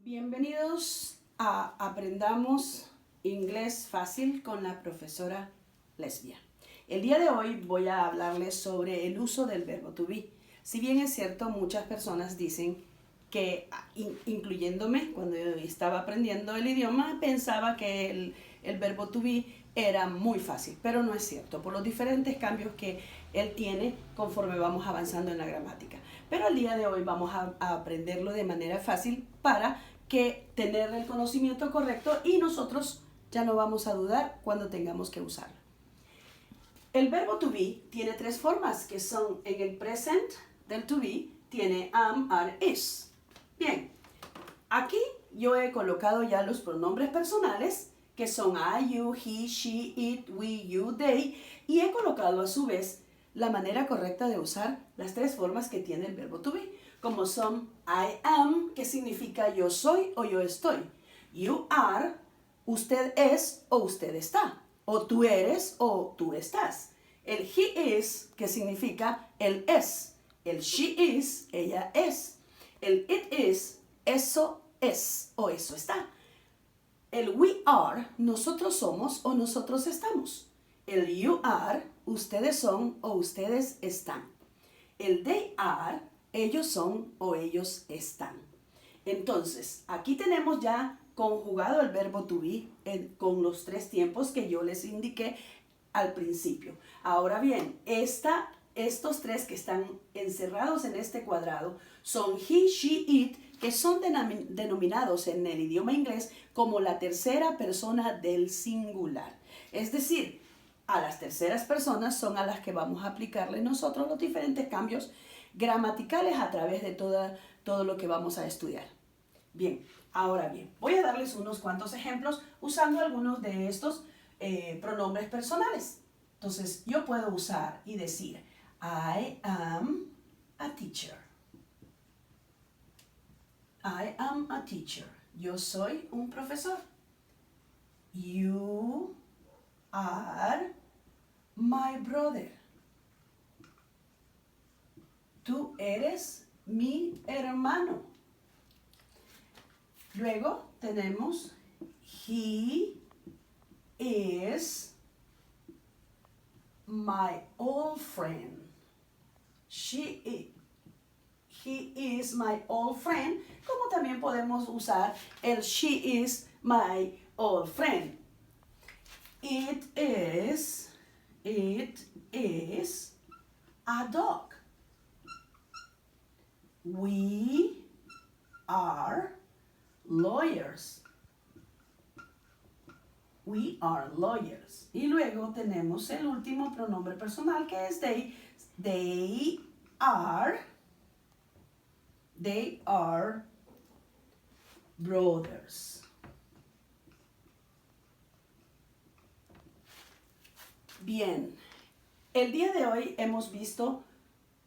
Bienvenidos a Aprendamos Inglés Fácil con la profesora Lesbia. El día de hoy voy a hablarles sobre el uso del verbo to be. Si bien es cierto, muchas personas dicen que, incluyéndome, cuando yo estaba aprendiendo el idioma, pensaba que el verbo to be era muy fácil, pero no es cierto, por los diferentes cambios que él tiene conforme vamos avanzando en la gramática. Pero el día de hoy vamos a aprenderlo de manera fácil para que tener el conocimiento correcto y nosotros ya no vamos a dudar cuando tengamos que usarlo. El verbo to be tiene tres formas que son en el present del to be, tiene am, are, is. Bien, aquí yo he colocado ya los pronombres personales que son I, you, he, she, it, we, you, they, y he colocado a su vez la manera correcta de usar las tres formas que tiene el verbo to be, como son I am, que significa yo soy o yo estoy. You are, usted es o usted está. O tú eres o tú estás. El he is, que significa él es. El she is, ella es. El it is, eso es o eso está. El we are, nosotros somos o nosotros estamos. El you are, ustedes son o ustedes están. El they are, ellos son o ellos están. Entonces, aquí tenemos ya conjugado el verbo to be con los tres tiempos que yo les indiqué al principio. Ahora bien, estos tres que están encerrados en este cuadrado son he, she, it, que son denominados en el idioma inglés como la tercera persona del singular. Es decir, a las terceras personas son a las que vamos a aplicarle nosotros los diferentes cambios gramaticales a través de todo lo que vamos a estudiar. Bien, ahora bien, voy a darles unos cuantos ejemplos usando algunos de estos pronombres personales. Entonces, yo puedo usar y decir, I am a teacher. I am a teacher. Yo soy un profesor. You are my brother. Tú eres mi hermano. Luego tenemos he is my old friend. He is my old friend, como también podemos usar el she is my old friend. It is a dog. We are lawyers. We are lawyers. Y luego tenemos el último pronombre personal que es they. They are brothers. Bien, el día de hoy hemos visto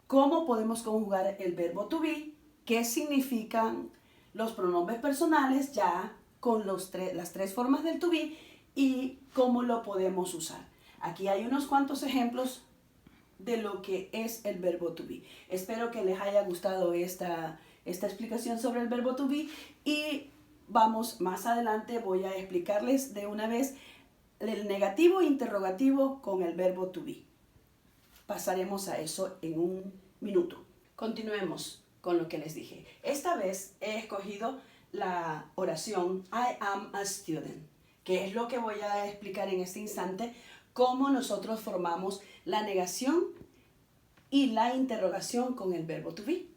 cómo podemos conjugar el verbo to be, qué significan los pronombres personales ya con las tres formas del to be y cómo lo podemos usar. Aquí hay unos cuantos ejemplos de lo que es el verbo to be. Espero que les haya gustado esta explicación sobre el verbo to be y vamos más adelante, voy a explicarles de una vez el negativo e interrogativo con el verbo to be. Pasaremos a eso en un minuto. Continuemos con lo que les dije. Esta vez he escogido la oración I am a student, que es lo que voy a explicar en este instante, cómo nosotros formamos la negación y la interrogación con el verbo to be.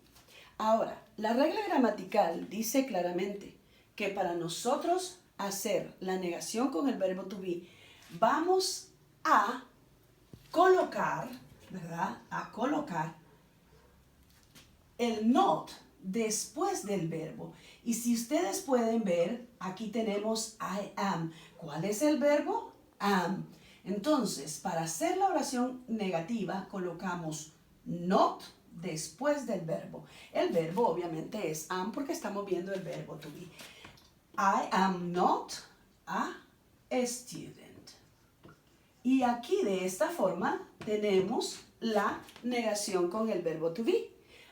Ahora, la regla gramatical dice claramente que para nosotros hacer la negación con el verbo to be, vamos a colocar, ¿verdad? A colocar el not después del verbo. Y si ustedes pueden ver, aquí tenemos I am. ¿Cuál es el verbo? Am. Entonces, para hacer la oración negativa, colocamos not después del verbo. El verbo obviamente es am porque estamos viendo el verbo to be. I am not a student. Y aquí de esta forma tenemos la negación con el verbo to be.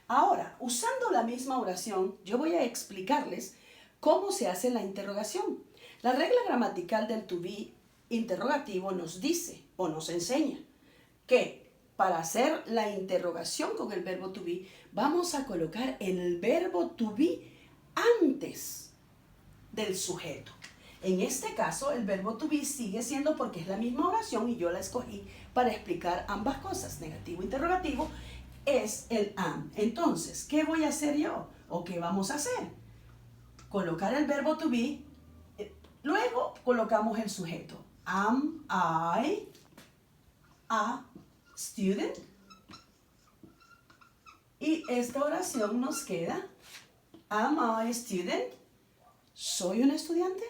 Ahora, usando la misma oración, yo voy a explicarles ¿Cómo se hace la interrogación? La regla gramatical del to be interrogativo nos dice o nos enseña que para hacer la interrogación con el verbo to be, vamos a colocar el verbo to be antes del sujeto. En este caso, el verbo to be sigue siendo porque es la misma oración y yo la escogí para explicar ambas cosas, negativo e interrogativo, es el am. Entonces, ¿qué voy a hacer yo? ¿O qué vamos a hacer? Colocar el verbo to be, luego colocamos el sujeto. Am I a student? Y esta oración nos queda, am I a student? ¿Soy un estudiante?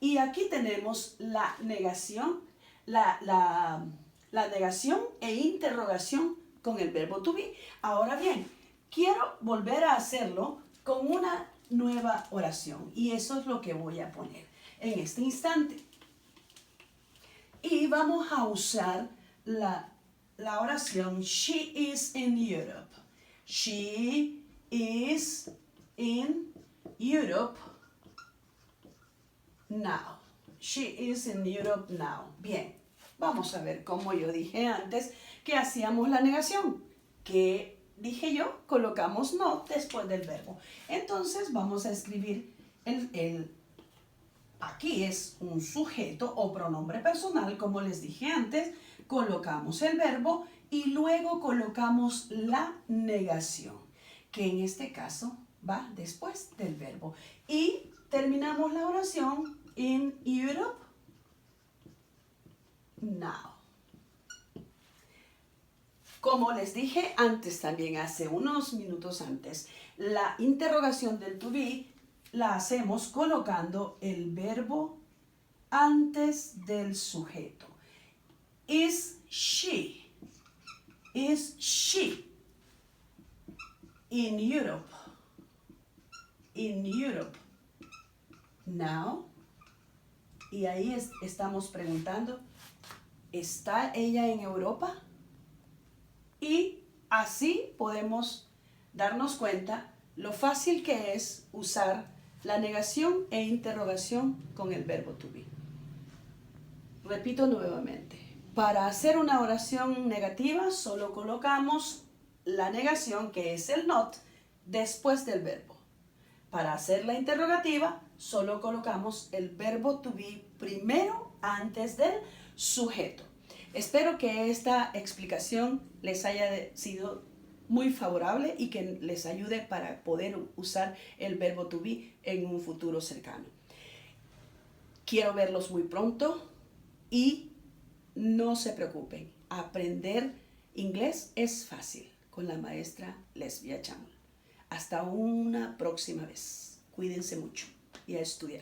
Y aquí tenemos la negación, la negación e interrogación con el verbo to be. Ahora bien, quiero volver a hacerlo con una nueva oración. Y eso es lo que voy a poner en este instante. Y vamos a usar la oración she is in Europe. She is in Europe now. She is in Europe now. Bien, vamos a ver cómo yo dije antes que hacíamos la negación. ¿Qué dije yo? Colocamos not después del verbo. Entonces vamos a escribir aquí es un sujeto o pronombre personal, como les dije antes, colocamos el verbo y luego colocamos la negación, que en este caso va después del verbo. Y terminamos la oración in Europe now. Como les dije antes también, hace unos minutos antes, la interrogación del to be la hacemos colocando el verbo antes del sujeto. Is she in Europe now? Y ahí estamos preguntando, ¿está ella en Europa? Y así podemos darnos cuenta lo fácil que es usar la negación e interrogación con el verbo to be. Repito nuevamente, para hacer una oración negativa solo colocamos la negación, que es el not, después del verbo. Para hacer la interrogativa solo colocamos el verbo to be primero antes del sujeto. Espero que esta explicación les haya sido muy favorable y que les ayude para poder usar el verbo to be en un futuro cercano. Quiero verlos muy pronto y no se preocupen. Aprender inglés es fácil con la maestra Lesbia Chamul. Hasta una próxima vez. Cuídense mucho y a estudiar.